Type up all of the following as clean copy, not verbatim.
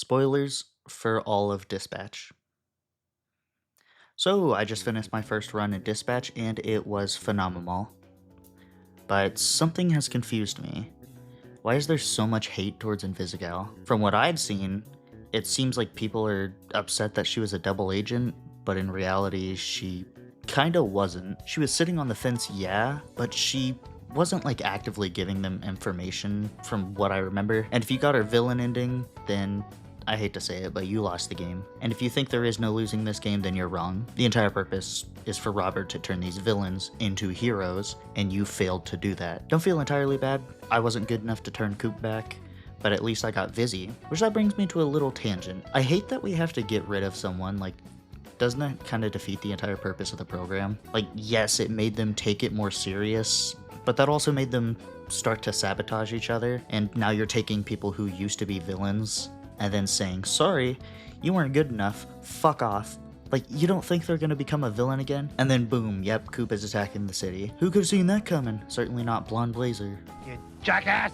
Spoilers for all of Dispatch. So, I just finished my first run in Dispatch and it was phenomenal. But something has confused me. Why is there so much hate towards Invisigal? From what I've seen, it seems like people are upset that she was a double agent, but in reality, she kinda wasn't. She was sitting on the fence, yeah, but she wasn't like actively giving them information from what I remember. And if you got her villain ending, then I hate to say it, but you lost the game. And if you think there is no losing this game, then you're wrong. The entire purpose is for Robert to turn these villains into heroes, and you failed to do that. Don't feel entirely bad. I wasn't good enough to turn Coop back, but at least I got Vizzy, which that brings me to a little tangent. I hate that we have to get rid of someone, like, doesn't that kind of defeat the entire purpose of the program? Like, yes, it made them take it more serious, but that also made them start to sabotage each other, and now you're taking people who used to be villains and then saying, sorry, you weren't good enough, fuck off. Like, you don't think they're gonna become a villain again? And then boom, yep, Coop is attacking the city. Who could've seen that coming? Certainly not Blonde Blazer. You jackass!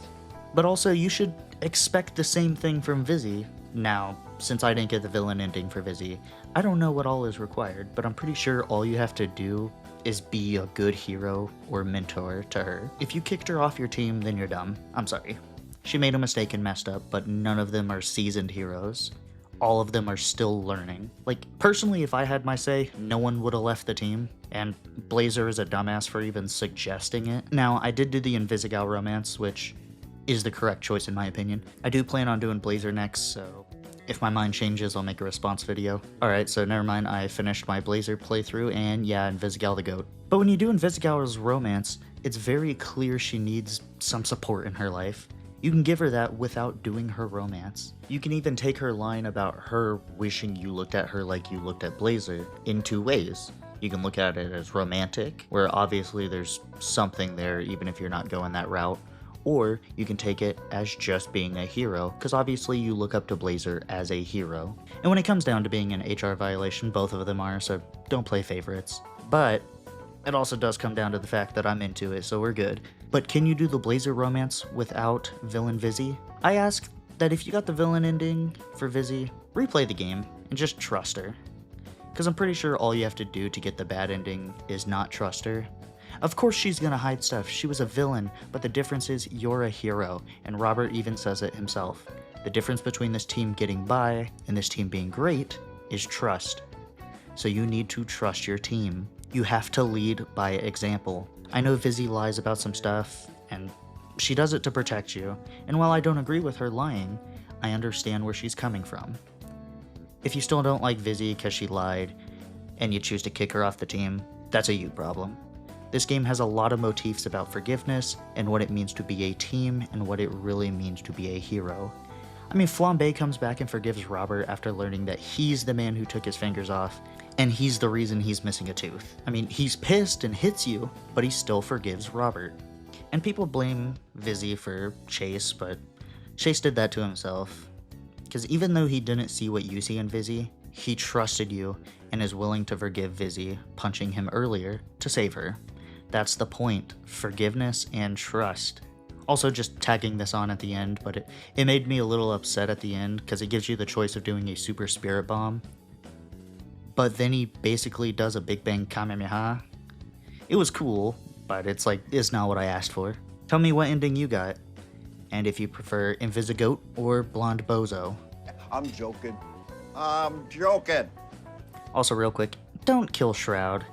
But also, you should expect the same thing from Vizzy. Now, since I didn't get the villain ending for Vizzy, I don't know what all is required, but I'm pretty sure all you have to do is be a good hero or mentor to her. If you kicked her off your team, then you're dumb. I'm sorry. She made a mistake and messed up, but none of them are seasoned heroes. All of them are still learning. Like, personally, if I had my say, no one would have left the team, and Blazer is a dumbass for even suggesting it. Now, I did do the Invisigal romance, which is the correct choice in my opinion. I do plan on doing Blazer next, so if my mind changes, I'll make a response video. Alright, so never mind, I finished my Blazer playthrough, and yeah, Invisigal the GOAT. But when you do Invisigal's romance, it's very clear she needs some support in her life. You can give her that without doing her romance. You can even take her line about her wishing you looked at her like you looked at Blazer in two ways. You can look at it as romantic, where obviously there's something there even if you're not going that route, or you can take it as just being a hero, because obviously you look up to Blazer as a hero. And when it comes down to being an HR violation, both of them are, so don't play favorites. But it also does come down to the fact that I'm into it, so we're good. But can you do the Blazer romance without villain Vizzy? I ask that if you got the villain ending for Vizzy, replay the game and just trust her. Because I'm pretty sure all you have to do to get the bad ending is not trust her. Of course she's gonna hide stuff, she was a villain, but the difference is you're a hero, and Robert even says it himself. The difference between this team getting by and this team being great is trust. So you need to trust your team. You have to lead by example. I know Vizzy lies about some stuff, and she does it to protect you, and while I don't agree with her lying, I understand where she's coming from. If you still don't like Vizzy because she lied, and you choose to kick her off the team, that's a you problem. This game has a lot of motifs about forgiveness, and what it means to be a team, and what it really means to be a hero. I mean, Flambe comes back and forgives Robert after learning that he's the man who took his fingers off, and he's the reason he's missing a tooth. I mean, he's pissed and hits you, but he still forgives Robert. And people blame Vizzy for Chase, but Chase did that to himself. Because even though he didn't see what you see in Vizzy, he trusted you and is willing to forgive Vizzy, punching him earlier, to save her. That's the point, forgiveness and trust. Also just tagging this on at the end, but it made me a little upset at the end, because it gives you the choice of doing a super spirit bomb. But then he basically does a Big Bang Kamehameha. It was cool, but it's not what I asked for. Tell me what ending you got, and if you prefer Invisigoat or Blonde Bozo. I'm joking. I'm joking. Also real quick, don't kill Shroud.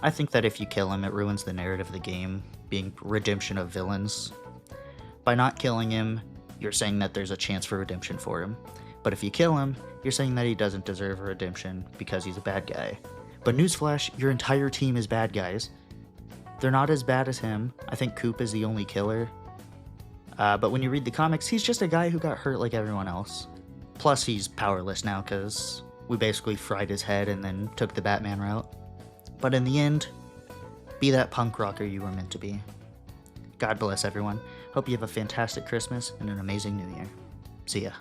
I think that if you kill him, it ruins the narrative of the game, being redemption of villains. By not killing him, you're saying that there's a chance for redemption for him. But if you kill him, you're saying that he doesn't deserve a redemption because he's a bad guy. But newsflash, your entire team is bad guys. They're not as bad as him. I think Coop is the only killer. But when you read the comics, he's just a guy who got hurt like everyone else. Plus, he's powerless now because we basically fried his head and then took the Batman route. But in the end, be that punk rocker you were meant to be. God bless everyone. Hope you have a fantastic Christmas and an amazing New Year. See ya.